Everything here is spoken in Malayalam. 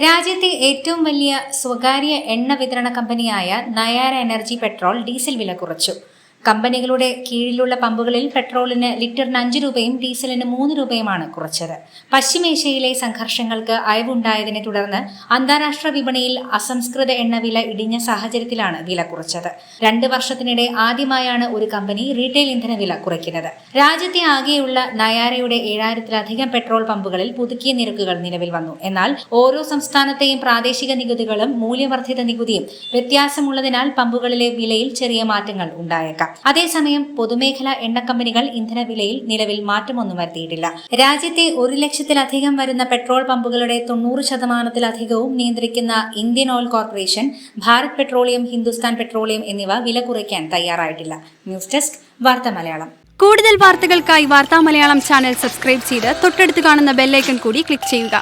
രാജ്യത്തെ ഏറ്റവും വലിയ സ്വകാര്യ എണ്ണ വിതരണ കമ്പനിയായ നയാര എനർജി പെട്രോൾ ഡീസൽ വില കുറച്ചു. കമ്പനികളുടെ കീഴിലുള്ള പമ്പുകളിൽ പെട്രോളിന് ലിറ്ററിന് 5 രൂപയും ഡീസലിന് 3 രൂപയുമാണ് കുറച്ചത്. പശ്ചിമേഷ്യയിലെ സംഘർഷങ്ങൾക്ക് അയവുണ്ടായതിനെ തുടർന്ന് അന്താരാഷ്ട്ര വിപണിയിൽ അസംസ്കൃത എണ്ണവില ഇടിഞ്ഞ സാഹചര്യത്തിലാണ് വില കുറച്ചത്. 2 വർഷത്തിനിടെ ആദ്യമായാണ് ഒരു കമ്പനി റീറ്റെയിൽ ഇന്ധന വില കുറയ്ക്കുന്നത്. രാജ്യത്തെ ആകെയുള്ള നയാരയുടെ 7000-ലധികം പെട്രോൾ പമ്പുകളിൽ പുതുക്കിയ നിരക്കുകൾ നിലവിൽ വന്നു. എന്നാൽ ഓരോ സംസ്ഥാനത്തെയും പ്രാദേശിക നികുതികളും മൂല്യവർദ്ധിത നികുതിയും വ്യത്യാസമുള്ളതിനാൽ പമ്പുകളിലെ വിലയിൽ ചെറിയ മാറ്റങ്ങൾ ഉണ്ടായേക്കാം. അതേസമയം പൊതുമേഖലാ എണ്ണക്കമ്പനികൾ ഇന്ധനവിലയിൽ നിലവിൽ മാറ്റമൊന്നും വരുത്തിയിട്ടില്ല. രാജ്യത്തെ 1 ലക്ഷത്തിലധികം വരുന്ന പെട്രോൾ പമ്പുകളുടെ 90%-ലധികവും നിയന്ത്രിക്കുന്ന Indian oil corporation, Bharat petroleum, Hindustan petroleum എന്നിവ വില കുറയ്ക്കാൻ തയ്യാറായിട്ടില്ല. ന്യൂസ് ഡെസ്ക് വാർത്താ മലയാളം. കൂടുതൽ വാർത്തകൾക്കായി വാർത്താ മലയാളം ചാനൽ സബ്സ്ക്രൈബ് ചെയ്ത് തൊട്ടടുത്ത് കാണുന്ന ബെല്ലൈക്കൺ കൂടി ക്ലിക്ക് ചെയ്യുക.